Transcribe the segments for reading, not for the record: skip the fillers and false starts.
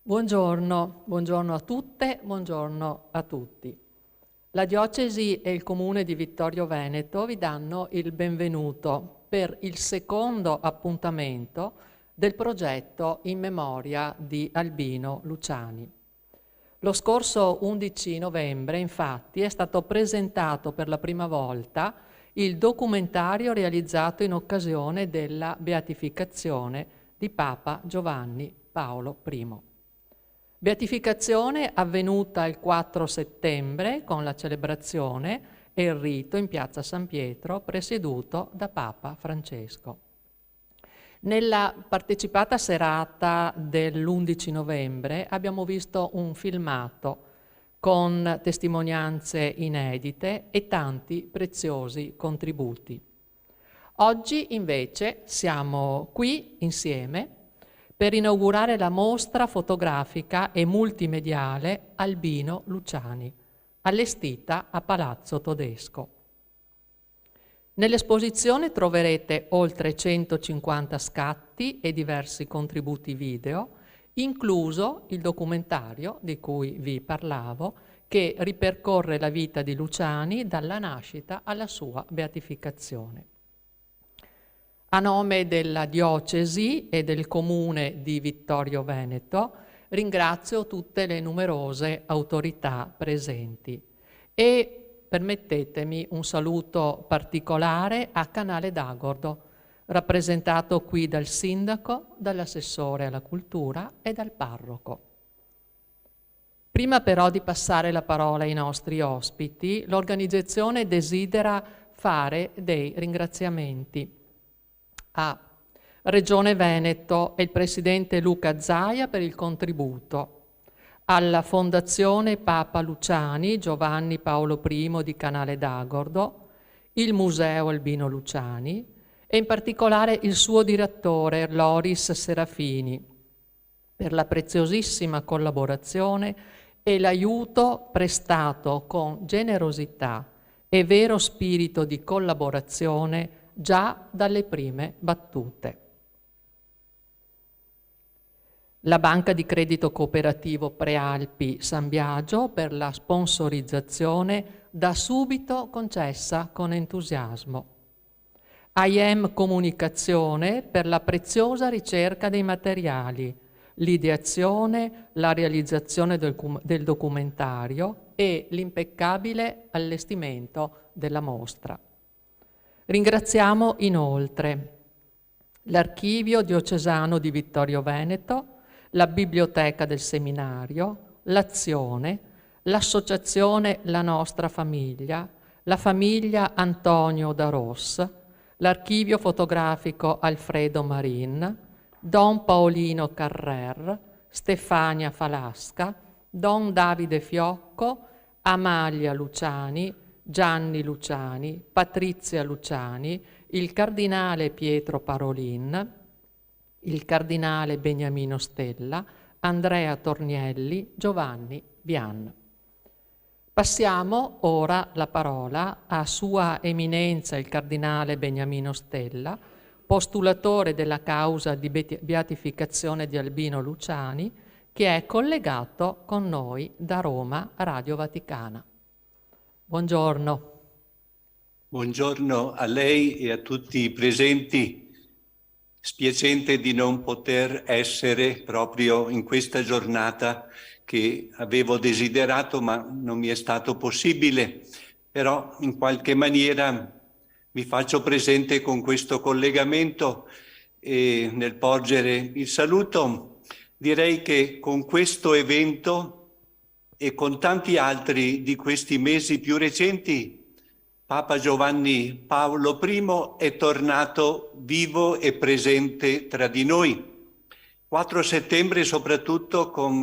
Buongiorno a tutte, buongiorno a tutti. La Diocesi e il Comune di Vittorio Veneto vi danno il benvenuto per il secondo appuntamento del progetto in memoria di Albino Luciani. Lo scorso 11 novembre, infatti, è stato presentato per la prima volta il documentario realizzato in occasione della beatificazione di Papa Giovanni Paolo I. Beatificazione avvenuta il 4 settembre con la celebrazione e il rito in piazza San Pietro presieduto da Papa Francesco. Nella partecipata serata dell'11 novembre abbiamo visto un filmato con testimonianze inedite e tanti preziosi contributi. Oggi invece siamo qui insieme per inaugurare la mostra fotografica e multimediale Albino Luciani, allestita a Palazzo Todesco. Nell'esposizione troverete oltre 150 scatti e diversi contributi video, incluso il documentario di cui vi parlavo, che ripercorre la vita di Luciani dalla nascita alla sua beatificazione. A nome della Diocesi e del Comune di Vittorio Veneto ringrazio tutte le numerose autorità presenti e permettetemi un saluto particolare a Canale d'Agordo, rappresentato qui dal Sindaco, dall'Assessore alla Cultura e dal Parroco. Prima però di passare la parola ai nostri ospiti, l'organizzazione desidera fare dei ringraziamenti a Regione Veneto e il Presidente Luca Zaia per il contributo, alla Fondazione Papa Luciani Giovanni Paolo I di Canale d'Agordo, il Museo Albino Luciani e in particolare il suo direttore Loris Serafini per la preziosissima collaborazione e l'aiuto prestato con generosità e vero spirito di collaborazione già dalle prime battute. La Banca di Credito Cooperativo Prealpi San Biagio per la sponsorizzazione da subito concessa con entusiasmo. IM Comunicazione per la preziosa ricerca dei materiali, l'ideazione, la realizzazione del documentario e l'impeccabile allestimento della mostra. Ringraziamo inoltre l'Archivio Diocesano di Vittorio Veneto, la Biblioteca del Seminario, l'Azione, l'Associazione La Nostra Famiglia, la famiglia Antonio da Ros, l'Archivio Fotografico Alfredo Marin, Don Paolino Carrer, Stefania Falasca, Don Davide Fiocco, Amalia Luciani, Gianni Luciani, Patrizia Luciani, il Cardinale Pietro Parolin, il Cardinale Beniamino Stella, Andrea Tornielli, Giovanni Bian. Passiamo ora la parola a Sua Eminenza il Cardinale Beniamino Stella, postulatore della causa di beatificazione di Albino Luciani, che è collegato con noi da Roma, Radio Vaticana. Buongiorno. Buongiorno a lei e a tutti i presenti. Spiacente di non poter essere proprio in questa giornata che avevo desiderato, ma non mi è stato possibile. Però in qualche maniera mi faccio presente con questo collegamento e nel porgere il saluto direi che con questo evento e con tanti altri di questi mesi più recenti, Papa Giovanni Paolo I è tornato vivo e presente tra di noi. 4 settembre soprattutto con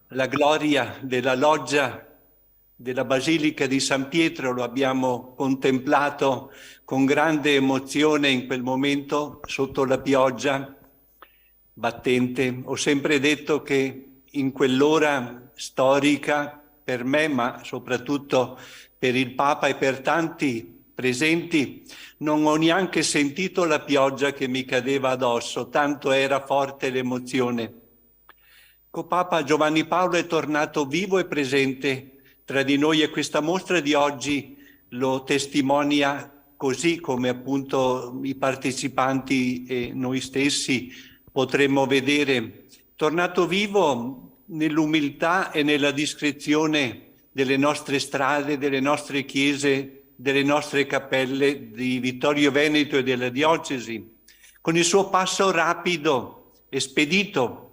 la gloria della loggia della Basilica di San Pietro lo abbiamo contemplato con grande emozione in quel momento sotto la pioggia battente. Ho sempre detto che in quell'ora storica per me, ma soprattutto per il Papa e per tanti presenti, non ho neanche sentito la pioggia che mi cadeva addosso, tanto era forte l'emozione. Papa Giovanni Paolo è tornato vivo e presente tra di noi e questa mostra di oggi lo testimonia, così come appunto i partecipanti e noi stessi potremmo vedere. Tornato vivo nell'umiltà e nella discrezione delle nostre strade, delle nostre chiese, delle nostre cappelle di Vittorio Veneto e della diocesi, con il suo passo rapido e spedito,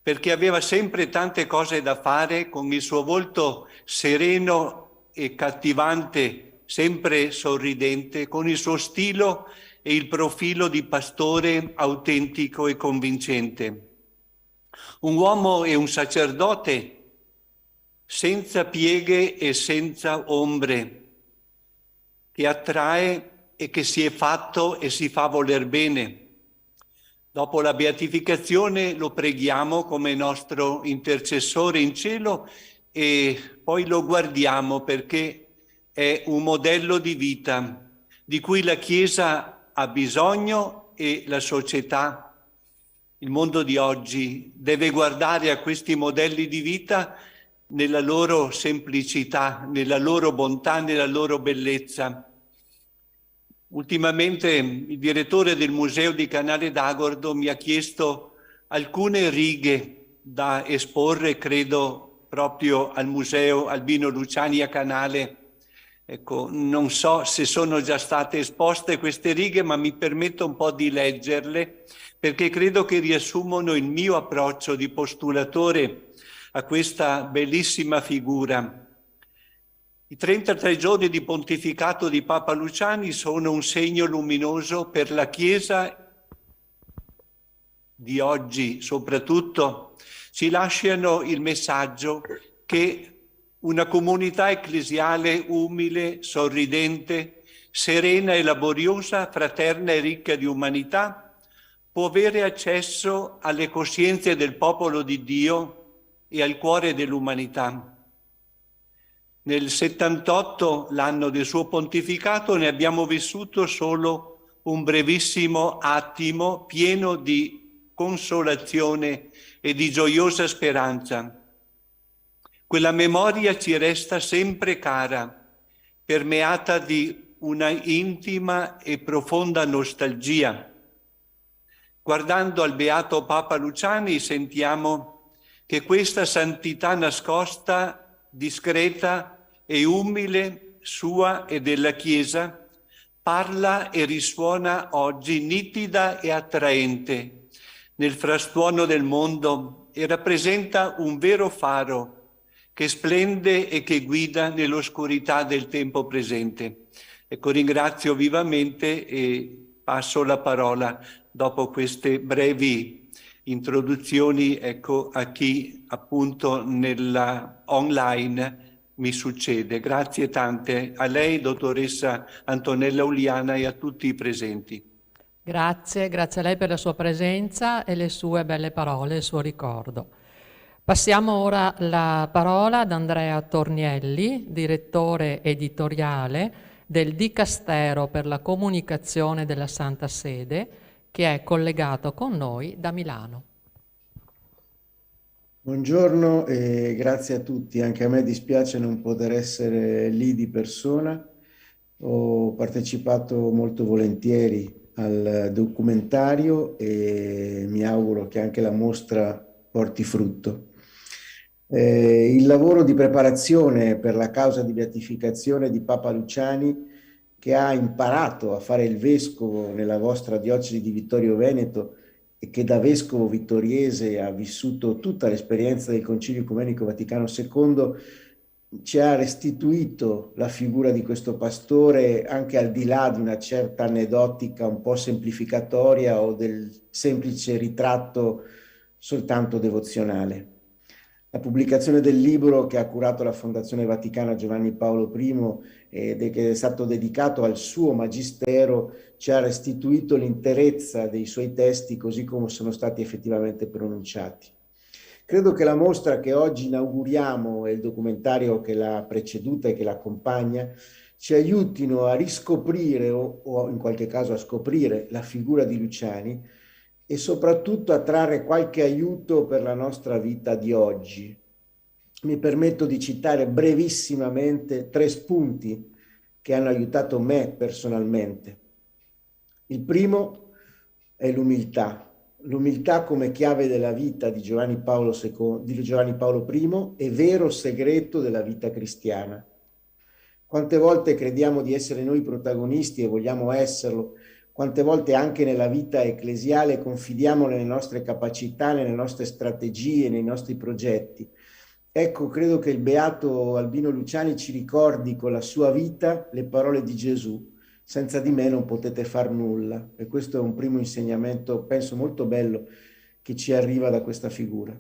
perché aveva sempre tante cose da fare, con il suo volto sereno e cattivante, sempre sorridente, con il suo stilo e il profilo di pastore autentico e convincente. Un uomo e un sacerdote senza pieghe e senza ombre, che attrae e che si è fatto e si fa voler bene. Dopo la beatificazione lo preghiamo come nostro intercessore in cielo e poi lo guardiamo perché è un modello di vita di cui la Chiesa ha bisogno e la società, il mondo di oggi, deve guardare a questi modelli di vita nella loro semplicità, nella loro bontà, nella loro bellezza. Ultimamente il direttore del Museo di Canale d'Agordo mi ha chiesto alcune righe da esporre, credo, proprio al Museo Albino Luciani a Canale. Ecco, non so se sono già state esposte queste righe, ma mi permetto un po' di leggerle, perché credo che riassumono il mio approccio di postulatore a questa bellissima figura. I 33 giorni di pontificato di Papa Luciani sono un segno luminoso per la Chiesa di oggi, soprattutto ci lasciano il messaggio che una comunità ecclesiale umile, sorridente, serena e laboriosa, fraterna e ricca di umanità, può avere accesso alle coscienze del popolo di Dio e al cuore dell'umanità. Nel 78, l'anno del suo pontificato, ne abbiamo vissuto solo un brevissimo attimo pieno di consolazione e di gioiosa speranza. Quella memoria ci resta sempre cara, permeata di una intima e profonda nostalgia. Guardando al beato Papa Luciani sentiamo che questa santità nascosta, discreta e umile sua e della Chiesa, parla e risuona oggi nitida e attraente nel frastuono del mondo e rappresenta un vero faro che splende e che guida nell'oscurità del tempo presente. Ecco, ringrazio vivamente e passo la parola dopo queste brevi introduzioni, ecco, a chi appunto nella online mi succede. Grazie tante a lei, dottoressa Antonella Uliana, e a tutti i presenti. Grazie a lei per la sua presenza e le sue belle parole, il suo ricordo. Passiamo ora la parola ad Andrea Tornielli, direttore editoriale del Dicastero per la Comunicazione della Santa Sede, che è collegato con noi da Milano. Buongiorno e grazie a tutti. Anche a me dispiace non poter essere lì di persona. Ho partecipato molto volentieri al documentario e mi auguro che anche la mostra porti frutto. Il lavoro di preparazione per la causa di beatificazione di Papa Luciani, che ha imparato a fare il vescovo nella vostra diocesi di Vittorio Veneto e che da vescovo vittoriese ha vissuto tutta l'esperienza del Concilio Ecumenico Vaticano II, ci ha restituito la figura di questo pastore anche al di là di una certa aneddotica un po' semplificatoria o del semplice ritratto soltanto devozionale. La pubblicazione del libro che ha curato la Fondazione Vaticana Giovanni Paolo I e che è stato dedicato al suo magistero ci ha restituito l'interezza dei suoi testi così come sono stati effettivamente pronunciati. Credo che la mostra che oggi inauguriamo e il documentario che l'ha preceduta e che l'accompagna ci aiutino a riscoprire o in qualche caso a scoprire la figura di Luciani e soprattutto a trarre qualche aiuto per la nostra vita di oggi. Mi permetto di citare brevissimamente 3 spunti che hanno aiutato me personalmente. Il primo è l'umiltà. L'umiltà come chiave della vita di Giovanni Paolo I e vero segreto della vita cristiana. Quante volte crediamo di essere noi protagonisti e vogliamo esserlo, quante volte anche nella vita ecclesiale confidiamo nelle nostre capacità, nelle nostre strategie, nei nostri progetti. Ecco, credo che il beato Albino Luciani ci ricordi con la sua vita le parole di Gesù: senza di me non potete far nulla. E questo è un primo insegnamento, penso, molto bello che ci arriva da questa figura.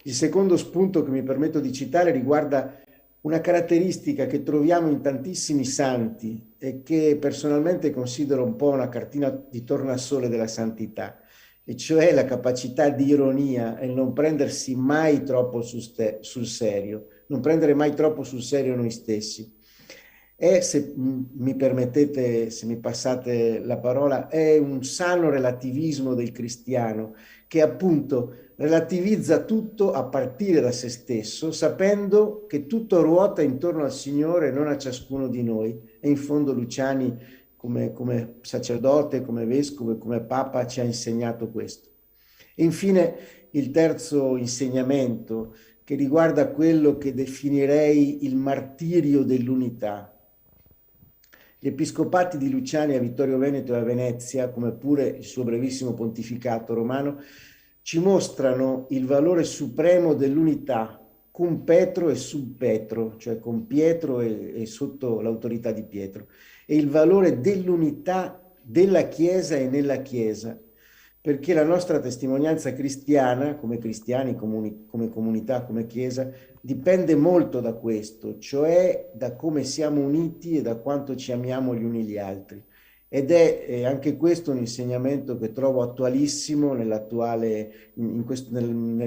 Il secondo spunto che mi permetto di citare riguarda una caratteristica che troviamo in tantissimi santi e che personalmente considero un po' una cartina di tornasole della santità, e cioè la capacità di ironia e non prendersi mai troppo sul serio, non prendere mai troppo sul serio noi stessi. E se mi permettete, se mi passate la parola, è un sano relativismo del cristiano che appunto relativizza tutto a partire da se stesso, sapendo che tutto ruota intorno al Signore e non a ciascuno di noi. E in fondo Luciani, come sacerdote, come vescovo e come papa, ci ha insegnato questo. E infine il terzo insegnamento, che riguarda quello che definirei il martirio dell'unità. Gli episcopati di Luciani a Vittorio Veneto e a Venezia, come pure il suo brevissimo pontificato romano, ci mostrano il valore supremo dell'unità cum Petro e sub Petro, cioè con Pietro e sotto l'autorità di Pietro, e il valore dell'unità della Chiesa e nella Chiesa, perché la nostra testimonianza cristiana, come cristiani, come comunità, come Chiesa, dipende molto da questo, cioè da come siamo uniti e da quanto ci amiamo gli uni gli altri. Ed è anche questo un insegnamento che trovo attualissimo nel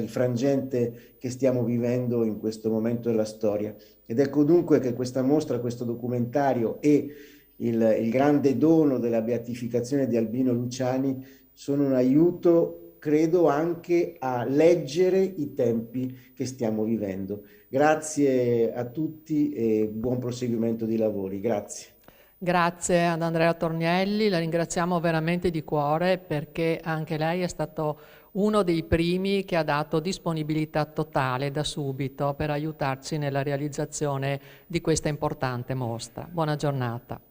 frangente che stiamo vivendo in questo momento della storia. Ed ecco dunque che questa mostra, questo documentario e il grande dono della beatificazione di Albino Luciani sono un aiuto, credo, anche a leggere i tempi che stiamo vivendo. Grazie a tutti e buon proseguimento di lavori. Grazie. Grazie ad Andrea Tornielli, la ringraziamo veramente di cuore perché anche lei è stato uno dei primi che ha dato disponibilità totale da subito per aiutarci nella realizzazione di questa importante mostra. Buona giornata.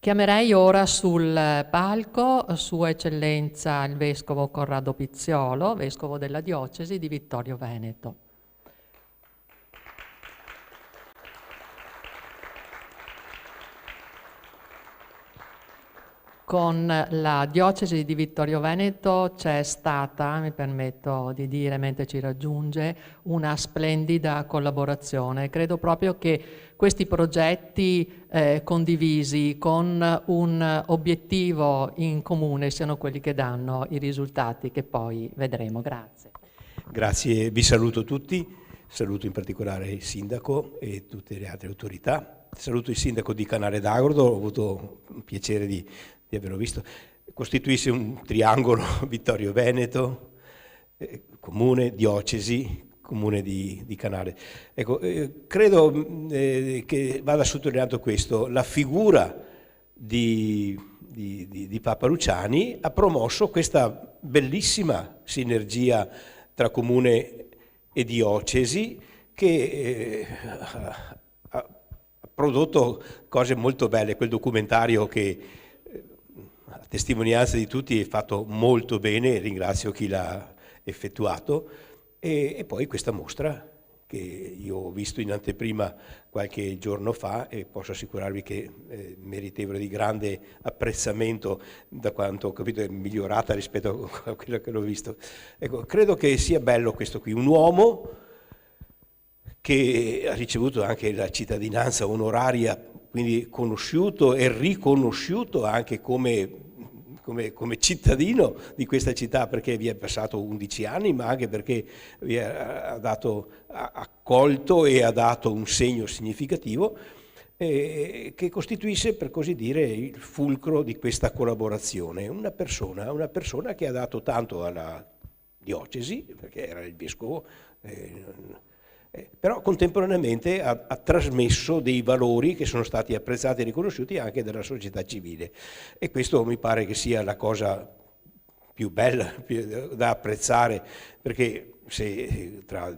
Chiamerei ora sul palco Sua Eccellenza il Vescovo Corrado Pizziolo, Vescovo della Diocesi di Vittorio Veneto. Con la Diocesi di Vittorio Veneto c'è stata, mi permetto di dire mentre ci raggiunge, una splendida collaborazione. Credo proprio che questi progetti condivisi con un obiettivo in comune siano quelli che danno i risultati che poi vedremo. Grazie. Grazie, vi saluto tutti, saluto in particolare il Sindaco e tutte le altre autorità. Saluto il Sindaco di Canale d'Agordo, ho avuto il piacere di averlo visto. Costituisce un triangolo Vittorio Veneto, comune, diocesi, comune di Canale. Ecco, credo che vada sottolineato questo: la figura di Papa Luciani ha promosso questa bellissima sinergia tra comune e diocesi che ha prodotto cose molto belle. Quel documentario che a testimonianza di tutti è fatto molto bene, ringrazio chi l'ha effettuato, e poi questa mostra che io ho visto in anteprima qualche giorno fa e posso assicurarvi che è meritevole di grande apprezzamento, da quanto ho capito è migliorata rispetto a quello che l'ho visto. Ecco, credo che sia bello questo qui, un uomo che ha ricevuto anche la cittadinanza onoraria, quindi conosciuto e riconosciuto anche come cittadino di questa città, perché vi è passato 11 anni, ma anche perché ha accolto e ha dato un segno significativo. che costituisse, per così dire, il fulcro di questa collaborazione. Una persona che ha dato tanto alla diocesi, perché era il vescovo, però contemporaneamente ha trasmesso dei valori che sono stati apprezzati e riconosciuti anche dalla società civile, e questo mi pare che sia la cosa più bella da apprezzare, perché se tra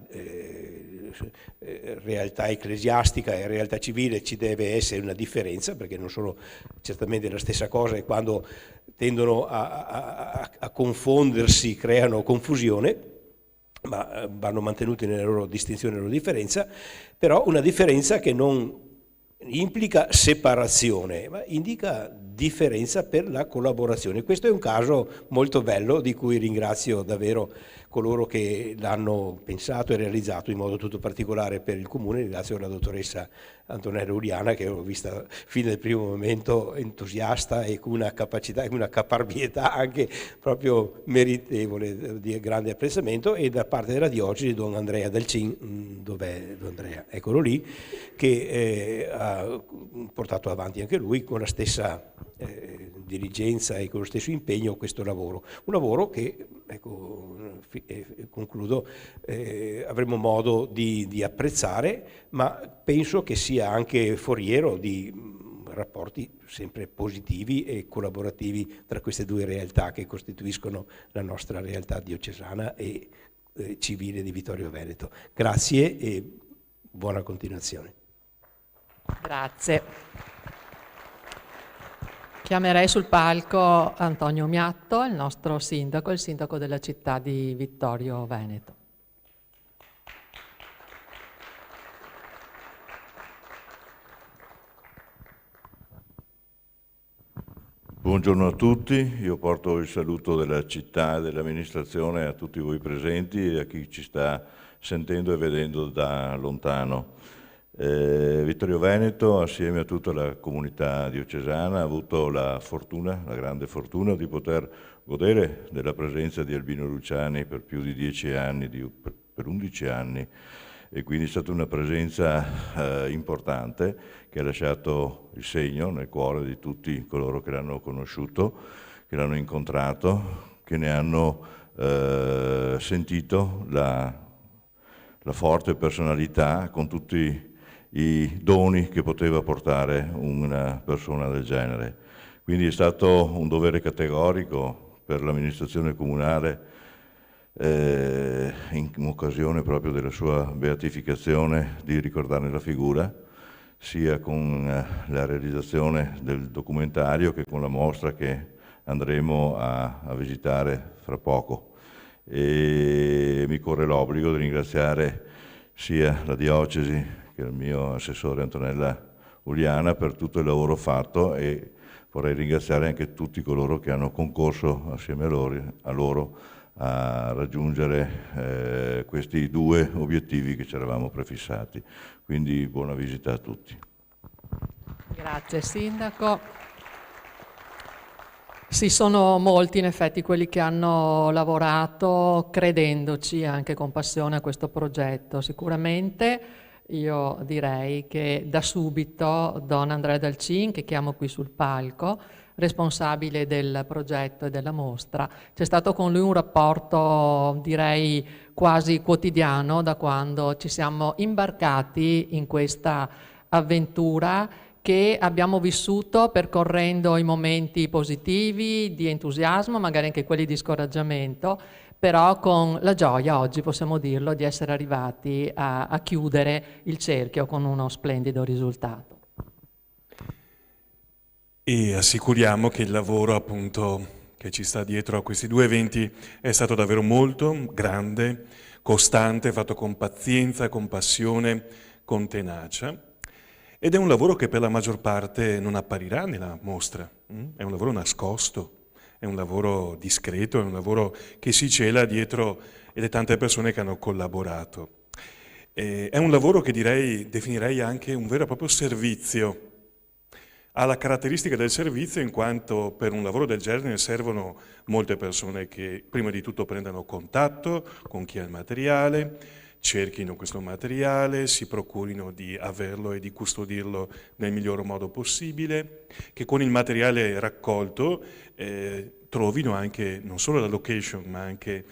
realtà ecclesiastica e realtà civile ci deve essere una differenza, perché non sono certamente la stessa cosa, e quando tendono a confondersi creano confusione, ma vanno mantenuti nella loro distinzione e nella loro differenza, però una differenza che non implica separazione, ma indica differenza per la collaborazione. Questo è un caso molto bello di cui ringrazio davvero coloro che l'hanno pensato e realizzato in modo tutto particolare per il Comune. Ringrazio la dottoressa Antonella Uliana, che ho vista fin dal primo momento entusiasta e con una capacità e una caparbietà anche proprio meritevole di grande apprezzamento, e da parte della diocesi Don Andrea Dalcin, dov'è Don Andrea? Eccolo lì, che ha portato avanti anche lui con la stessa diligenza e con lo stesso impegno questo lavoro. Un lavoro che, ecco, concludo, avremo modo di apprezzare, ma penso che sia anche foriero di rapporti sempre positivi e collaborativi tra queste due realtà che costituiscono la nostra realtà diocesana e civile di Vittorio Veneto. Grazie e buona continuazione. Grazie. Chiamerei sul palco Antonio Miatto, il nostro sindaco, il sindaco della città di Vittorio Veneto. Buongiorno a tutti, io porto il saluto della città e dell'amministrazione a tutti voi presenti e a chi ci sta sentendo e vedendo da lontano. Vittorio Veneto, assieme a tutta la comunità diocesana, ha avuto la grande fortuna di poter godere della presenza di Albino Luciani per più di 10 anni, per 11 anni, e quindi è stata una presenza importante che ha lasciato il segno nel cuore di tutti coloro che l'hanno conosciuto, che l'hanno incontrato, che ne hanno sentito la forte personalità con tutti i doni che poteva portare una persona del genere. Quindi è stato un dovere categorico per l'amministrazione comunale, in occasione proprio della sua beatificazione, di ricordarne la figura, sia con la realizzazione del documentario che con la mostra che andremo a visitare fra poco. E mi corre l'obbligo di ringraziare sia la diocesi che il mio assessore Antonella Uliana per tutto il lavoro fatto, e vorrei ringraziare anche tutti coloro che hanno concorso assieme a loro a raggiungere questi due obiettivi che ci eravamo prefissati. Quindi buona visita a tutti. Grazie Sindaco. Sì, sono molti in effetti quelli che hanno lavorato credendoci anche con passione a questo progetto. Sicuramente io direi che da subito Don Andrea Dalcin, che chiamo qui sul palco, responsabile del progetto e della mostra, c'è stato con lui un rapporto direi quasi quotidiano da quando ci siamo imbarcati in questa avventura che abbiamo vissuto percorrendo i momenti positivi, di entusiasmo, magari anche quelli di scoraggiamento, però con la gioia, oggi possiamo dirlo, di essere arrivati a chiudere il cerchio con uno splendido risultato. E assicuriamo che il lavoro appunto che ci sta dietro a questi due eventi è stato davvero molto grande, costante, fatto con pazienza, con passione, con tenacia, ed è un lavoro che per la maggior parte non apparirà nella mostra, è un lavoro nascosto. È un lavoro discreto, è un lavoro che si cela dietro le tante persone che hanno collaborato. È un lavoro che definirei anche un vero e proprio servizio. Ha la caratteristica del servizio in quanto per un lavoro del genere servono molte persone che prima di tutto prendano contatto con chi ha il materiale, cerchino questo materiale, si procurino di averlo e di custodirlo nel miglior modo possibile, che con il materiale raccolto trovino anche non solo la location ma anche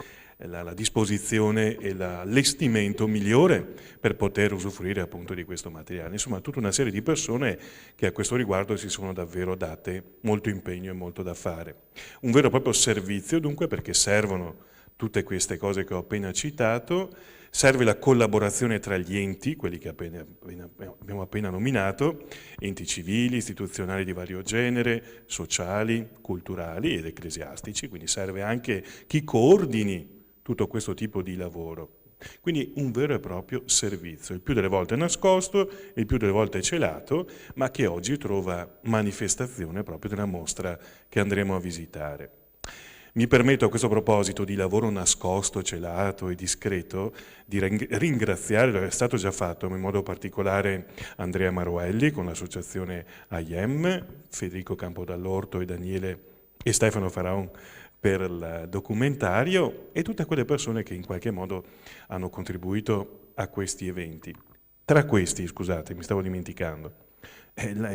la disposizione e l'allestimento migliore per poter usufruire appunto di questo materiale. Insomma, tutta una serie di persone che a questo riguardo si sono davvero date molto impegno e molto da fare. Un vero e proprio servizio dunque, perché servono tutte queste cose che ho appena citato, serve la collaborazione tra gli enti, quelli che abbiamo appena nominato, enti civili, istituzionali di vario genere, sociali, culturali ed ecclesiastici, quindi serve anche chi coordini tutto questo tipo di lavoro. Quindi un vero e proprio servizio, il più delle volte nascosto, il più delle volte celato, ma che oggi trova manifestazione proprio nella mostra che andremo a visitare. Mi permetto a questo proposito di lavoro nascosto, celato e discreto di ringraziare, lo è stato già fatto in modo particolare Andrea Maruelli con l'associazione AIEM, Federico Campodall'Orto e Stefano Faraon per il documentario e tutte quelle persone che in qualche modo hanno contribuito a questi eventi. Tra questi, scusate, mi stavo dimenticando,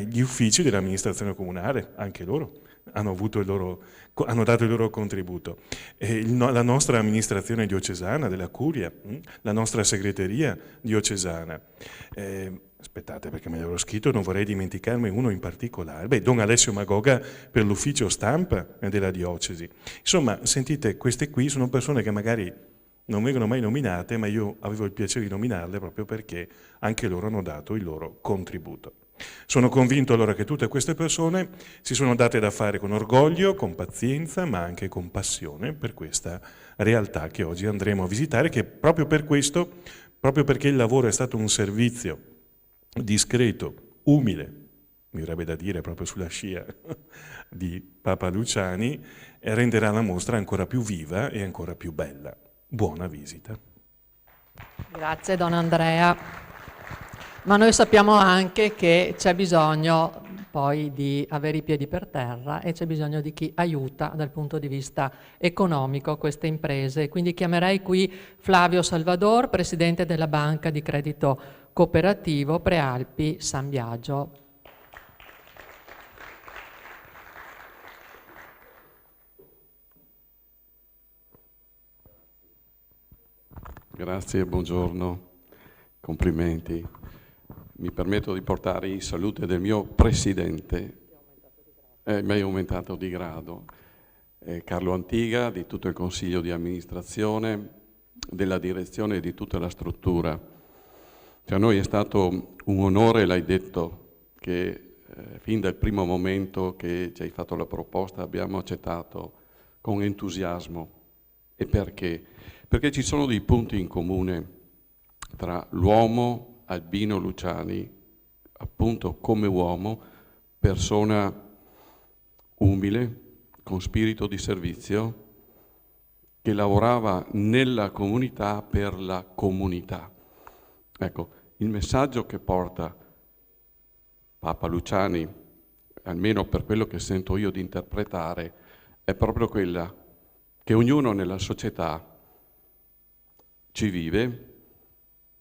gli uffici dell'amministrazione comunale, anche loro hanno dato il loro contributo. La nostra amministrazione diocesana della Curia, la nostra segreteria diocesana. Aspettate, perché me l'ero scritto, non vorrei dimenticarmi uno in particolare. Don Alessio Magoga per l'ufficio stampa della diocesi. Insomma, sentite, queste qui sono persone che magari non vengono mai nominate, ma io avevo il piacere di nominarle proprio perché anche loro hanno dato il loro contributo. Sono convinto allora che tutte queste persone si sono date da fare con orgoglio, con pazienza, ma anche con passione per questa realtà che oggi andremo a visitare, che proprio per questo, proprio perché il lavoro è stato un servizio discreto, umile, mi verrebbe da dire proprio sulla scia di Papa Luciani, renderà la mostra ancora più viva e ancora più bella. Buona visita. Grazie Don Andrea. Ma noi sappiamo anche che c'è bisogno poi di avere i piedi per terra e c'è bisogno di chi aiuta dal punto di vista economico queste imprese. Quindi chiamerei qui Flavio Salvador, presidente della Banca di Credito Cooperativo Prealpi San Biagio. Grazie, buongiorno, complimenti. Mi permetto di portare in salute del mio presidente, mi è aumentato di grado, Carlo Antiga, di tutto il consiglio di amministrazione, della direzione e di tutta la struttura. Cioè, a noi è stato un onore, l'hai detto, che fin dal primo momento che ci hai fatto la proposta abbiamo accettato con entusiasmo. E perché? Perché ci sono dei punti in comune tra l'uomo Albino Luciani, appunto come uomo, persona umile, con spirito di servizio, che lavorava nella comunità per la comunità. Ecco, il messaggio che porta Papa Luciani, almeno per quello che sento io di interpretare, è proprio quella che ognuno nella società ci vive,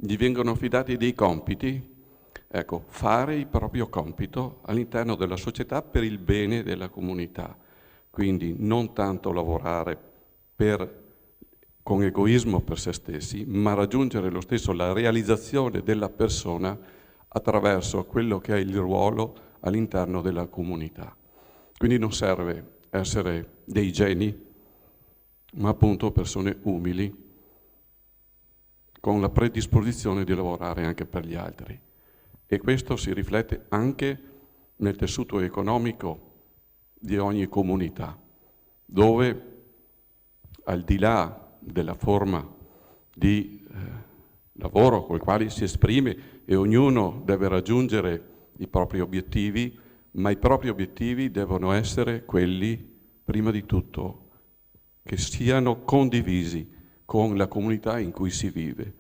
gli vengono affidati dei compiti, ecco, fare il proprio compito all'interno della società per il bene della comunità. Quindi non tanto lavorare con egoismo per se stessi, ma raggiungere lo stesso la realizzazione della persona attraverso quello che è il ruolo all'interno della comunità. Quindi non serve essere dei geni, ma appunto persone umili, con la predisposizione di lavorare anche per gli altri. E questo si riflette anche nel tessuto economico di ogni comunità, dove al di là della forma di lavoro col quale si esprime e ognuno deve raggiungere i propri obiettivi, ma i propri obiettivi devono essere quelli, prima di tutto, che siano condivisi con la comunità in cui si vive.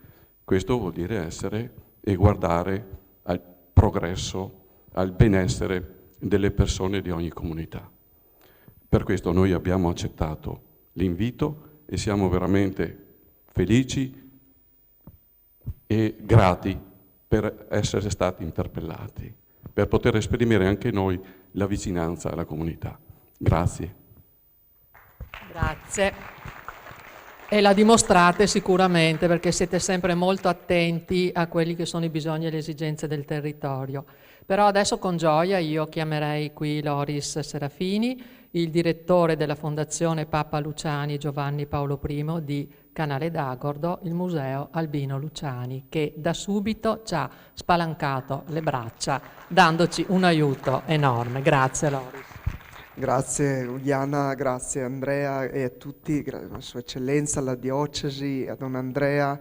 Questo vuol dire essere e guardare al progresso, al benessere delle persone di ogni comunità. Per questo noi abbiamo accettato l'invito e siamo veramente felici e grati per essere stati interpellati, per poter esprimere anche noi la vicinanza alla comunità. Grazie. Grazie. E la dimostrate sicuramente perché siete sempre molto attenti a quelli che sono i bisogni e le esigenze del territorio. Però adesso con gioia io chiamerei qui Loris Serafini, il direttore della Fondazione Papa Luciani Giovanni Paolo I di Canale d'Agordo, il Museo Albino Luciani, che da subito ci ha spalancato le braccia dandoci un aiuto enorme. Grazie Loris. Grazie Uliana, grazie Andrea e a tutti, a Sua Eccellenza, alla Diocesi, a Don Andrea.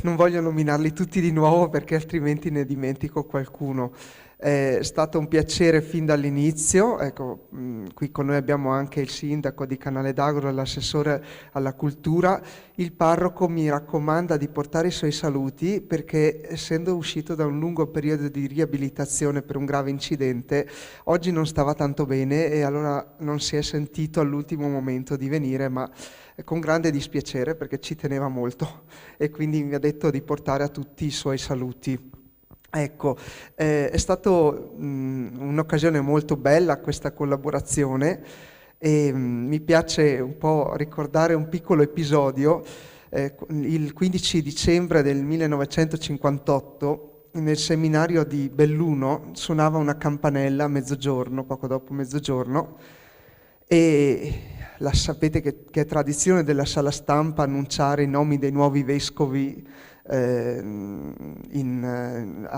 Non voglio nominarli tutti di nuovo perché altrimenti ne dimentico qualcuno. È stato un piacere fin dall'inizio, ecco, qui con noi abbiamo anche il sindaco di Canale d'Agordo, l'assessore alla cultura. Il parroco mi raccomanda di portare i suoi saluti perché, essendo uscito da un lungo periodo di riabilitazione per un grave incidente, oggi non stava tanto bene e allora non si è sentito all'ultimo momento di venire, ma con grande dispiacere perché ci teneva molto e quindi mi ha detto di portare a tutti i suoi saluti. Ecco, è stata un'occasione molto bella questa collaborazione e mi piace un po' ricordare un piccolo episodio. Il 15 dicembre del 1958 nel seminario di Belluno suonava una campanella a mezzogiorno, poco dopo mezzogiorno, e sapete che è tradizione della sala stampa annunciare i nomi dei nuovi vescovi a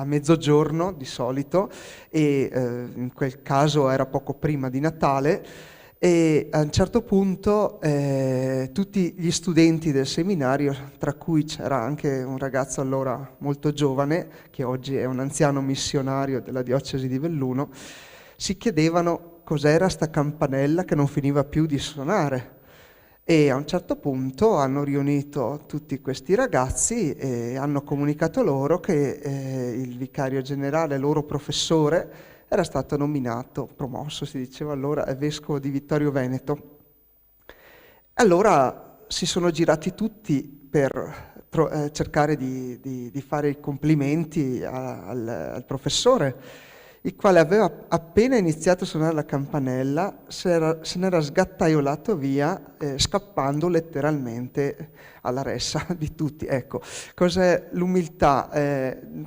mezzogiorno di solito e in quel caso era poco prima di Natale e a un certo punto tutti gli studenti del seminario, tra cui c'era anche un ragazzo allora molto giovane che oggi è un anziano missionario della diocesi di Belluno, si chiedevano cos'era sta campanella che non finiva più di suonare. E a un certo punto hanno riunito tutti questi ragazzi e hanno comunicato loro che il vicario generale, loro professore, era stato nominato, promosso, si diceva allora, vescovo di Vittorio Veneto. Allora si sono girati tutti per cercare di fare i complimenti al professore, il quale aveva appena iniziato a suonare la campanella, se n'era sgattaiolato via, scappando letteralmente alla ressa di tutti. Ecco, cos'è l'umiltà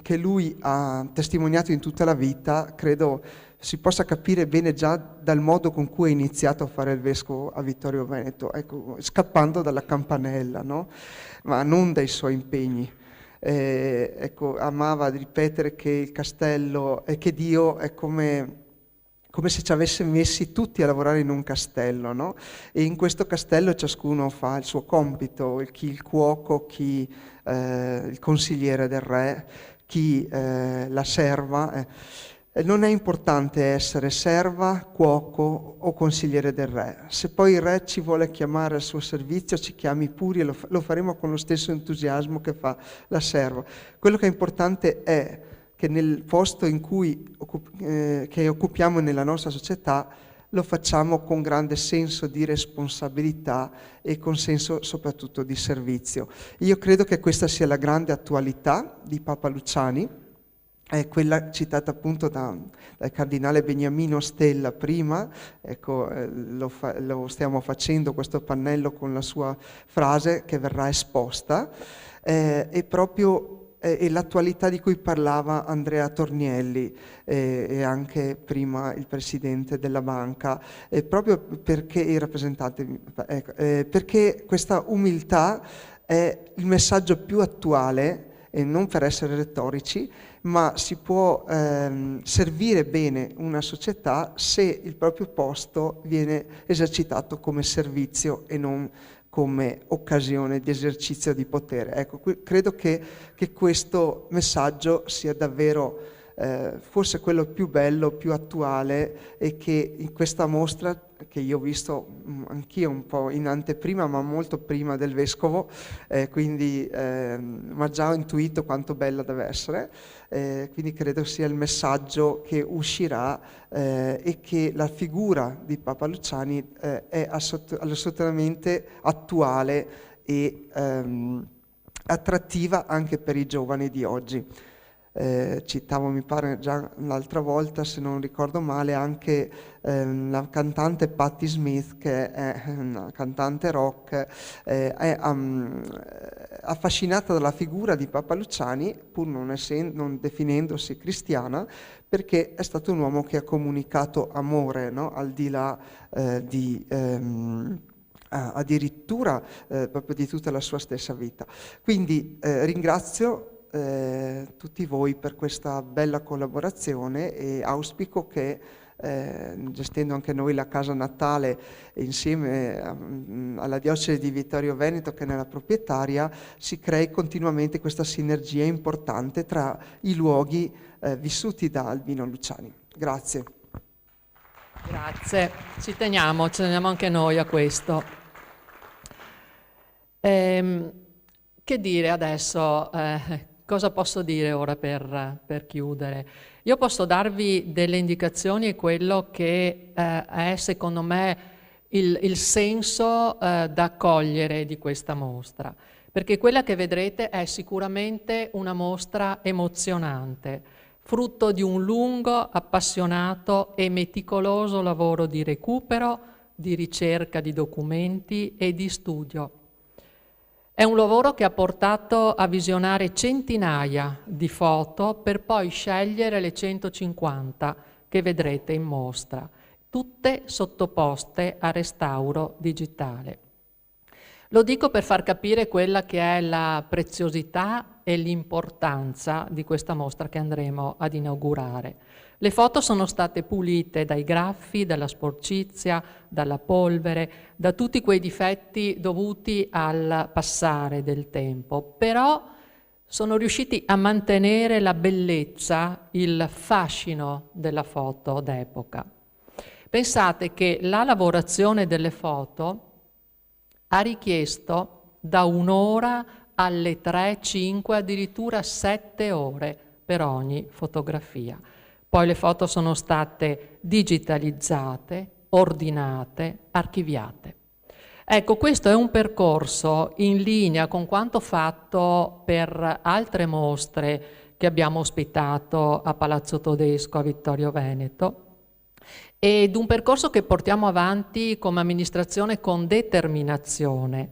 che lui ha testimoniato in tutta la vita, credo si possa capire bene già dal modo con cui ha iniziato a fare il vescovo a Vittorio Veneto, ecco, scappando dalla campanella, no? Ma non dai suoi impegni. Ecco, amava ripetere che il castello e che Dio è come se ci avesse messi tutti a lavorare in un castello, no? E in questo castello ciascuno fa il suo compito, chi il cuoco, chi il consigliere del re, chi la serva. Non è importante essere serva, cuoco o consigliere del re. Se poi il re ci vuole chiamare al suo servizio, ci chiami pure e lo faremo con lo stesso entusiasmo che fa la serva. Quello che è importante è che nel posto in cui che occupiamo nella nostra società lo facciamo con grande senso di responsabilità e con senso soprattutto di servizio. Io credo che questa sia la grande attualità di Papa Luciani, è quella citata appunto dal cardinale Beniamino Stella prima, ecco, lo stiamo facendo questo pannello con la sua frase che verrà esposta, e proprio l'attualità di cui parlava Andrea Tornielli e anche prima il presidente della banca, proprio perché i rappresentanti, perché questa umiltà è il messaggio più attuale, e non per essere retorici, ma si può servire bene una società se il proprio posto viene esercitato come servizio e non come occasione di esercizio di potere. Ecco, credo che questo messaggio sia davvero forse quello più bello, più attuale, e che in questa mostra, che io ho visto anch'io un po' in anteprima, ma molto prima del vescovo, quindi ma già ho intuito quanto bella deve essere, quindi credo sia il messaggio che uscirà e che la figura di Papa Luciani è assolutamente attuale e attrattiva anche per i giovani di oggi. Citavo, mi pare già l'altra volta, se non ricordo male, anche la cantante Patti Smith, che è una cantante rock, è affascinata dalla figura di Papa Luciani, pur non definendosi cristiana, perché è stato un uomo che ha comunicato amore, no? Al di là addirittura proprio di tutta la sua stessa vita. Quindi ringrazio tutti voi per questa bella collaborazione e auspico che, gestendo anche noi la casa natale insieme alla diocesi di Vittorio Veneto, che è nella proprietaria, si crei continuamente questa sinergia importante tra i luoghi vissuti da Albino Luciani. Grazie. Grazie, ci teniamo anche noi a questo. Che dire adesso? Cosa posso dire ora per chiudere? Io posso darvi delle indicazioni e quello che è secondo me il senso da cogliere di questa mostra, perché quella che vedrete è sicuramente una mostra emozionante, frutto di un lungo, appassionato e meticoloso lavoro di recupero, di ricerca di documenti e di studio. È un lavoro che ha portato a visionare centinaia di foto per poi scegliere le 150 che vedrete in mostra, tutte sottoposte a restauro digitale. Lo dico per far capire quella che è la preziosità e l'importanza di questa mostra che andremo ad inaugurare. Le foto sono state pulite dai graffi, dalla sporcizia, dalla polvere, da tutti quei difetti dovuti al passare del tempo, però sono riusciti a mantenere la bellezza, il fascino della foto d'epoca. Pensate che la lavorazione delle foto ha richiesto da 1 ora alle 3, 5, addirittura 7 ore per ogni fotografia. Poi le foto sono state digitalizzate, ordinate, archiviate. Ecco, questo è un percorso in linea con quanto fatto per altre mostre che abbiamo ospitato a Palazzo Todesco, a Vittorio Veneto, ed un percorso che portiamo avanti come amministrazione con determinazione,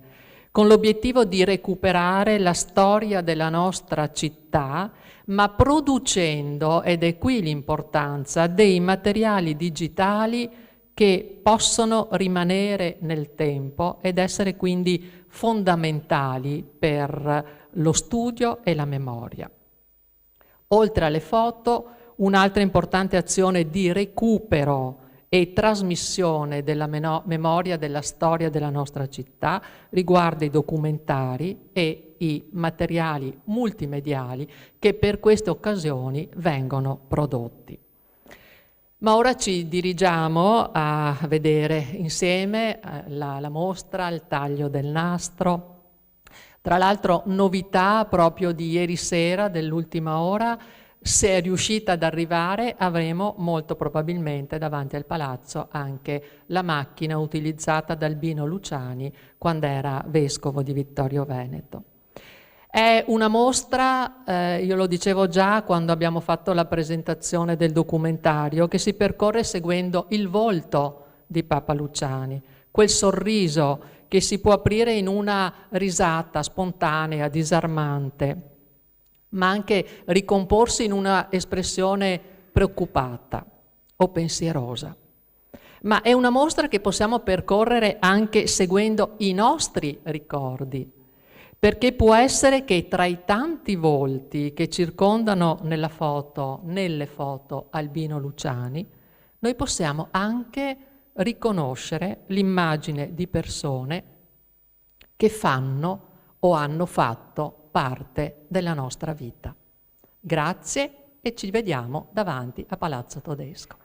con l'obiettivo di recuperare la storia della nostra città, ma producendo, ed è qui l'importanza, dei materiali digitali che possono rimanere nel tempo ed essere quindi fondamentali per lo studio e la memoria. Oltre alle foto, un'altra importante azione di recupero e trasmissione della memoria della storia della nostra città riguarda i documentari e i materiali multimediali che per queste occasioni vengono prodotti. Ma ora ci dirigiamo a vedere insieme la mostra, il taglio del nastro. Tra l'altro novità proprio di ieri sera, dell'ultima ora, se è riuscita ad arrivare avremo molto probabilmente davanti al palazzo anche la macchina utilizzata da Albino Luciani quando era vescovo di Vittorio Veneto. È una mostra, io lo dicevo già quando abbiamo fatto la presentazione del documentario, che si percorre seguendo il volto di Papa Luciani, quel sorriso che si può aprire in una risata spontanea, disarmante, ma anche ricomporsi in una espressione preoccupata o pensierosa. Ma è una mostra che possiamo percorrere anche seguendo i nostri ricordi, perché può essere che tra i tanti volti che circondano nelle foto Albino Luciani, noi possiamo anche riconoscere l'immagine di persone che fanno o hanno fatto parte della nostra vita. Grazie e ci vediamo davanti a Palazzo Todesco.